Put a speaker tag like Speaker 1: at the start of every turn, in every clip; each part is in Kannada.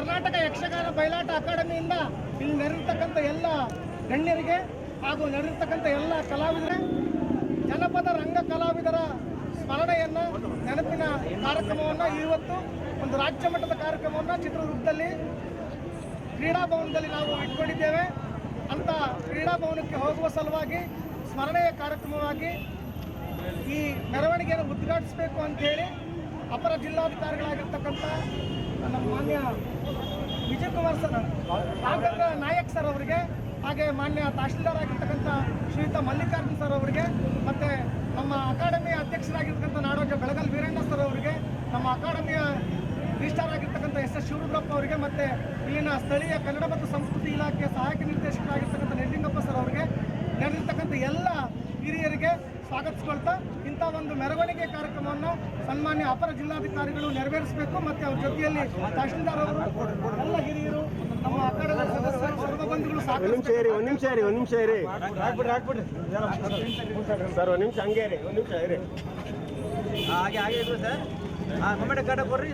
Speaker 1: ಕರ್ನಾಟಕ ಯಕ್ಷಗಾನ ಬಯಲಾಟ ಅಕಾಡೆಮಿಯಿಂದ ಇಲ್ಲಿ ನೆರೆದಿರ್ತಕ್ಕಂಥ ಎಲ್ಲ ಗಣ್ಯರಿಗೆ ಹಾಗೂ ನೆರೆದಿರ್ತಕ್ಕಂಥ ಎಲ್ಲ ಕಲಾವಿದರೇ, ಜನಪದ ರಂಗ ಕಲಾವಿದರ ಸ್ಮರಣೆಯನ್ನು ನೆನಪಿನ ಕಾರ್ಯಕ್ರಮವನ್ನು ಇವತ್ತು ಒಂದು ರಾಜ್ಯ ಮಟ್ಟದ ಕಾರ್ಯಕ್ರಮವನ್ನು ಚಿತ್ರದುರ್ಗದಲ್ಲಿ ಕ್ರೀಡಾಭವನದಲ್ಲಿ ನಾವು ಇಟ್ಕೊಂಡಿದ್ದೇವೆ. ಅಂತ ಕ್ರೀಡಾಭವನಕ್ಕೆ ಹೋಗುವ ಸಲುವಾಗಿ ಸ್ಮರಣೆಯ ಕಾರ್ಯಕ್ರಮವಾಗಿ ಈ ಮೆರವಣಿಗೆಯನ್ನು ಉದ್ಘಾಟಿಸಬೇಕು ಅಂತೇಳಿ ಅಪರ ಜಿಲ್ಲಾಧಿಕಾರಿಗಳಾಗಿರ್ತಕ್ಕಂಥ ನಮ್ಮ ಮಾನ್ಯ ವಿಜಯಕುಮಾರ್ ಸರ್, ರಾಘವೇಂದ್ರ ನಾಯಕ್ ಸರ್ ಅವರಿಗೆ, ಹಾಗೆ ಮಾನ್ಯ ತಹಶೀಲ್ದಾರ್ ಆಗಿರ್ತಕ್ಕಂಥ ಶ್ರೀಯುತ ಮಲ್ಲಿಕಾರ್ಜುನ್ ಸರ್ ಅವರಿಗೆ, ಮತ್ತು ನಮ್ಮ ಅಕಾಡೆಮಿಯ ಅಧ್ಯಕ್ಷರಾಗಿರ್ತಕ್ಕಂಥ ನಾಡೋಜ ಬೆಳಗಲ್ ವೀರಣ್ಣ ಸರ್ ಅವರಿಗೆ, ನಮ್ಮ ಅಕಾಡೆಮಿಯ ರಿಜಿಸ್ಟ್ರಾರ್ ಆಗಿರ್ತಕ್ಕಂಥ ಎಸ್ ಎಸ್ ಶಿವರುದ್ರಪ್ಪ ಅವರಿಗೆ, ಮತ್ತು ಇಲ್ಲಿನ ಸ್ಥಳೀಯ ಕನ್ನಡ ಮತ್ತು ಸಂಸ್ಕೃತಿ ಇಲಾಖೆಯ ಸಹಾಯಕ ನಿರ್ದೇಶಕರಾಗಿರ್ತಕ್ಕಂಥ ನೆಡ್ಲಿಂಗಪ್ಪ ಸರ್ ಅವರಿಗೆ, ನಡೆದಿರ್ತಕ್ಕಂಥ ಎಲ್ಲ ಹಿರಿಯರಿಗೆ ಸ್ವಾಗತಿಸ್ಕೊಳ್ತಾ ಇಂಥ ಒಂದು ಮೆರವಣಿಗೆ ಕಾರ್ಯಕ್ರಮವನ್ನು ಸನ್ಮಾನ್ಯ ಅಪರ ಜಿಲ್ಲಾಧಿಕಾರಿಗಳು ನೆರವೇರಿಸಬೇಕು. ಮತ್ತು ಅವ್ರ ಜೊತೆಯಲ್ಲಿ ತಹಶೀಲ್ದಾರ್ ಅವರು, ಎಲ್ಲ ಹಿರಿಯರು, ನಮ್ಮ ಅಕಾಡೆಮಿ ಸದಸ್ಯರು, ಸರ್ವ ಬಂಧುಗಳು
Speaker 2: ಒಂದು ನಿಮಿಷ ಇರಿ ಸರ್, ಒಂದು ನಿಮಿಷ ಹಂಗೆ ಇರಿ, ಒಂದು ನಿಮಿಷ ಇರಿ.
Speaker 3: ಹಾಗೆ ಇದ್ರು ಸರ್. ಮೊಮೆಂಟ್ ಕಾರ್ಡ್ ಕೊಡ್ರಿ.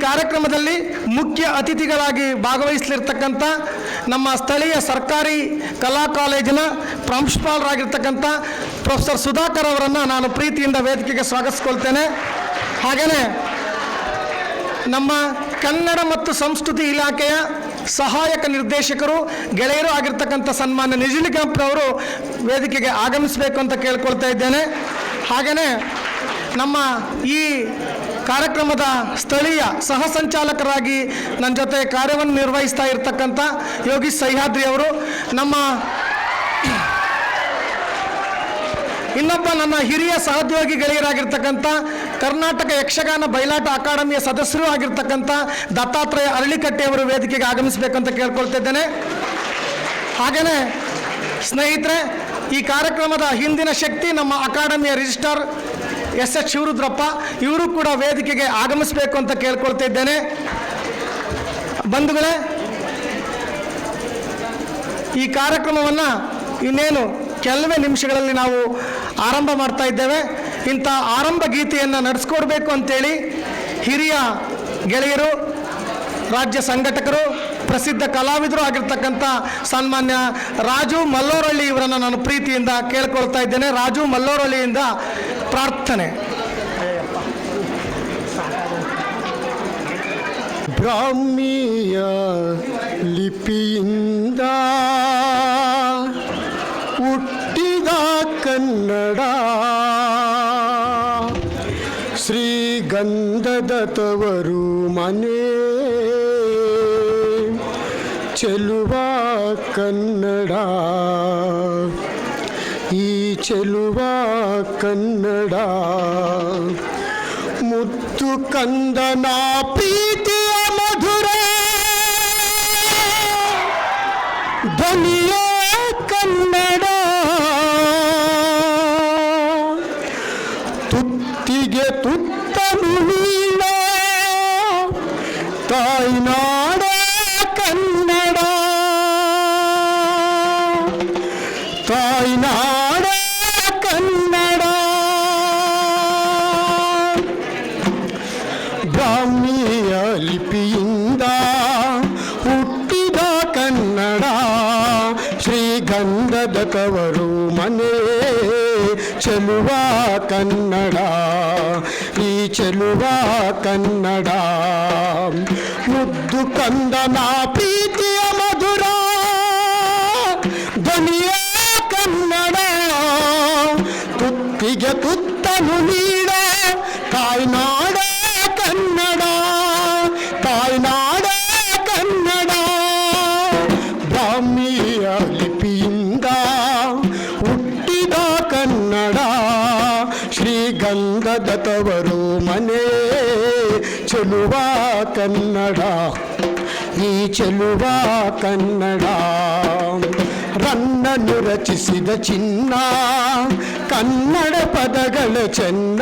Speaker 1: ಕಾರ್ಯಕ್ರಮದಲ್ಲಿ ಮುಖ್ಯ ಅತಿಥಿಗಳಾಗಿ ಭಾಗವಹಿಸಲಿರ್ತಕ್ಕಂಥ ನಮ್ಮ ಸ್ಥಳೀಯ ಸರ್ಕಾರಿ ಕಲಾ ಕಾಲೇಜಿನ ಪ್ರಾಂಶುಪಾಲರಾಗಿರ್ತಕ್ಕಂಥ ಪ್ರೊಫೆಸರ್ ಸುಧಾಕರ್ ಅವರನ್ನು ನಾನು ಪ್ರೀತಿಯಿಂದ ವೇದಿಕೆಗೆ ಸ್ವಾಗತಿಸ್ಕೊಳ್ತೇನೆ. ಹಾಗೆಯೇ ನಮ್ಮ ಕನ್ನಡ ಮತ್ತು ಸಂಸ್ಕೃತಿ ಇಲಾಖೆಯ ಸಹಾಯಕ ನಿರ್ದೇಶಕರು ಗೆಳೆಯರು ಆಗಿರ್ತಕ್ಕಂಥ ಸನ್ಮಾನ್ಯ ನಿಜಲಿಂಗಪ್ಪನವರು ವೇದಿಕೆಗೆ ಆಗಮಿಸಬೇಕು ಅಂತ ಕೇಳ್ಕೊಳ್ತಾ ಇದ್ದೇನೆ. ಹಾಗೆಯೇ ನಮ್ಮ ಈ ಕಾರ್ಯಕ್ರಮದ ಸ್ಥಳೀಯ ಸಹ ಸಂಚಾಲಕರಾಗಿ ನನ್ನ ಜೊತೆ ಕಾರ್ಯವನ್ನು ನಿರ್ವಹಿಸ್ತಾ ಇರತಕ್ಕಂಥ ಯೋಗೀಶ್ ಸಹ್ಯಾದ್ರಿ ಅವರು, ನಮ್ಮ ಇನ್ನೊಬ್ಬ ನನ್ನ ಹಿರಿಯ ಸಹೋದ್ಯೋಗಿ ಗೆಳೆಯರಾಗಿರ್ತಕ್ಕಂಥ ಕರ್ನಾಟಕ ಯಕ್ಷಗಾನ ಬಯಲಾಟ ಅಕಾಡೆಮಿಯ ಸದಸ್ಯರು ಆಗಿರ್ತಕ್ಕಂಥ ದತ್ತಾತ್ರೇಯ ಅರಳಿಕಟ್ಟೆಯವರು ವೇದಿಕೆಗೆ ಆಗಮಿಸಬೇಕಂತ ಕೇಳ್ಕೊಳ್ತಿದ್ದೇನೆ. ಹಾಗೆಯೇ ಸ್ನೇಹಿತರೆ, ಈ ಕಾರ್ಯಕ್ರಮದ ಹಿಂದಿನ ಶಕ್ತಿ ನಮ್ಮ ಅಕಾಡೆಮಿಯ ರಿಜಿಸ್ಟ್ರಾರ್ ಎಸ್ ಎಚ್ ಶಿವರುದ್ರಪ್ಪ, ಇವರು ಕೂಡ ವೇದಿಕೆಗೆ ಆಗಮಿಸಬೇಕು ಅಂತ ಕೇಳ್ಕೊಳ್ತಿದ್ದೇನೆ. ಬಂಧುಗಳೇ, ಈ ಕಾರ್ಯಕ್ರಮವನ್ನು ಇನ್ನೇನು ಕೆಲವೇ ನಿಮಿಷಗಳಲ್ಲಿ ನಾವು ಆರಂಭ ಮಾಡ್ತಾ ಇದ್ದೇವೆ. ಇಂಥ ಆರಂಭ ಗೀತೆಯನ್ನು ನಡೆಸ್ಕೊಡ್ಬೇಕು ಅಂತೇಳಿ ಹಿರಿಯ ಗೆಳೆಯರು, ರಾಜ್ಯ ಸಂಘಟಕರು, ಪ್ರಸಿದ್ಧ ಕಲಾವಿದರು ಆಗಿರ್ತಕ್ಕಂಥ ಸನ್ಮಾನ್ಯ ರಾಜು ಮಲ್ಲೋರಳ್ಳಿ ಇವರನ್ನು ನಾನು ಪ್ರೀತಿಯಿಂದ ಕೇಳ್ಕೊಳ್ತಾ ಇದ್ದೇನೆ. ರಾಜು ಮಲ್ಲೋರಳ್ಳಿಯಿಂದ ಪ್ರಾರ್ಥನೆ.
Speaker 2: ಬ್ರಾಹ್ಮೀಯ ಲಿಪಿಯಿಂದ ಹುಟ್ಟಿದ ಕನ್ನಡ, ಶ್ರೀಗಂಧದ ತವರು ಮನೆ, ಚೆಲುವ ಕನ್ನಡ, ಈ ಚೆಲುವ ಕನ್ನಡ, ಮುತ್ತು ಕಂದನ ಪ್ರೀತಿಯ ಮಧುರ ಧ್ವನಿಯ ಕನ್ನಡ, ತುತ್ತಿಗೆ ತುತ್ತನು ನೀಡ ತಾಯ್ನಾಡ ಕನ್ನಡ, ತಾಯ್ನಾಡ ಕನ್ನಡ, ಬ್ರಾಹ್ಮೀಯ ಲಿಪಿಯಿಂದ ಹುಟ್ಟಿದ ಕನ್ನಡ, ಶ್ರೀಗಂಧದ ತವರು ಮನೆ, ಚೆಲುವ ಕನ್ನಡ, ಈ ಚೆಲುವ ಕನ್ನಡ, ಮುದ್ದು ಕಂದನ ಪ್ರೀತಿಯ ಮಧುರ ಧ್ವನಿಯ ಕನ್ನಡ, ತುತ್ತಿಗೆ ತುತ್ತನು ನೀಡ ತಾಯ್ನಾಡ ಕನ್ನಡ, ತಾಯ್ನಾಡ ಕನ್ನಡ, ಬ್ರಾಹ್ಮೀಯ ಲಿಪಿಯಿಂದ ಹುಟ್ಟಿದ ಕನ್ನಡ, ಶ್ರೀಗಂಧದ ತವರು ಮನೆ, ಚೆಲುವ ಕನ್ನಡ, ಈ ಚೆಲುವ ಕನ್ನಡ, ರನ್ನನ್ನು ರಚಿಸಿದ ಚಿನ್ನ ಕನ್ನಡ ಪದಗಳ ಚೆನ್ನ,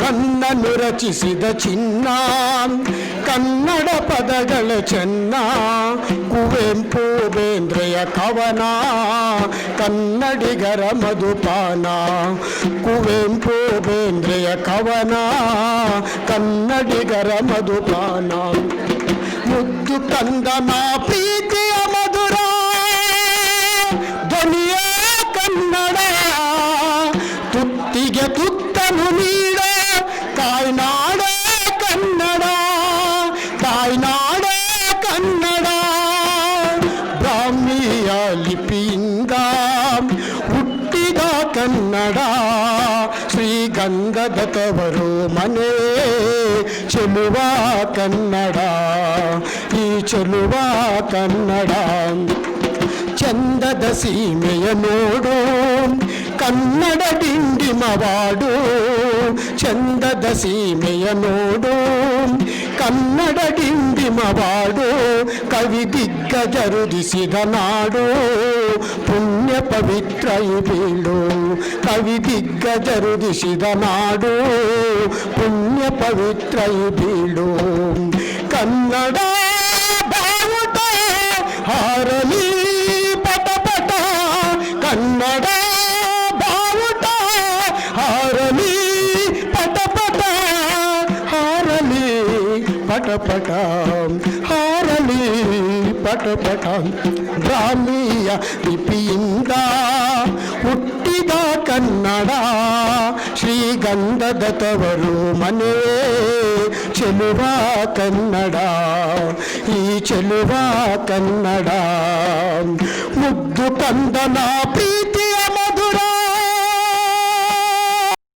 Speaker 2: ರನ್ನನ್ನು ರಚಿಸಿದ ಚಿನ್ನ ಕನ್ನಡ ಪದಗಳ ಚೆನ್ನ, ಕುವೆಂಪು ಬೇಂದ್ರೆಯ ಕವನ ಕನ್ನಡಿಗರ ಮಧುಪಾನ, ಕುವೆಂಪು ಬೇಂದ್ರೆಯ ಕವನ ಕನ್ನಡಿಗರ ಮಧುಪಾನ, ಮುದ್ದು ಕಂದನ ಪ್ರೀತಿಯ ಮಧುರ ಧ್ವನಿಯ ಕನ್ನಡ, ತುತ್ತಿಗೆ ತುತ್ತನು ನೀಡ ತಾಯ್ನಾಡ ಕನ್ನಡ, ತಾಯ್ನಾಡ ಕನ್ನಡ, ಬ್ರಾಹ್ಮೀಯ ಲಿಪಿಯಿಂದ ಹುಟ್ಟಿದ ಕನ್ನಡ, ಶ್ರೀಗಂಧದ ತವರು ಮನೆ, ಚೆಲುವ ಕನ್ನಡ, ಈ ಚೆಲುವ ಕನ್ನಡ, ಚಂದದ ಸೀಮೆಯ ನೋಡು ಕನ್ನಡ ಡಿಂಡಿಮವಾಡು, ಚಂದದ ಸೀಮೆಯ ನೋಡು ಕನ್ನಡ ಡಿಂಡಿಮವಾಡು, ಕವಿ ದಿಗ್ಗಜರುದಿಸಿದ ನಾಡು, ಪುಣ್ಯ ಪವಿತ್ರ ಬೀಳು, ಕವಿ ದಿಗ್ಗಜರುದಿಸಿದ ನಾಡು, ಪುಣ್ಯ ಪವಿತ್ರ ಬೀಳು, ಕನ್ನಡ ಬಾವುಟ ಹಾರಲಿ ಪಟ ಪಟ, ಕನ್ನಡ ಬಾವುಟ ಹಾರಲಿ ಪಟ ಪಟ, ಹಾರಲಿ ಪಟ ಹಾರಲಿ ಪಟ ಗ್ರಾಮೀಯ ಲಿಪಿಯಿಂದ ಹುಟ್ಟಿದ ಕನ್ನಡ ಶ್ರೀಗಂಧದ ತವರು ಮನೆ ಚೆಲುವ ಕನ್ನಡ ಈ ಚೆಲುವ ಕನ್ನಡ ಮುದ್ದು ಕಂದನ ಪ್ರಿಯ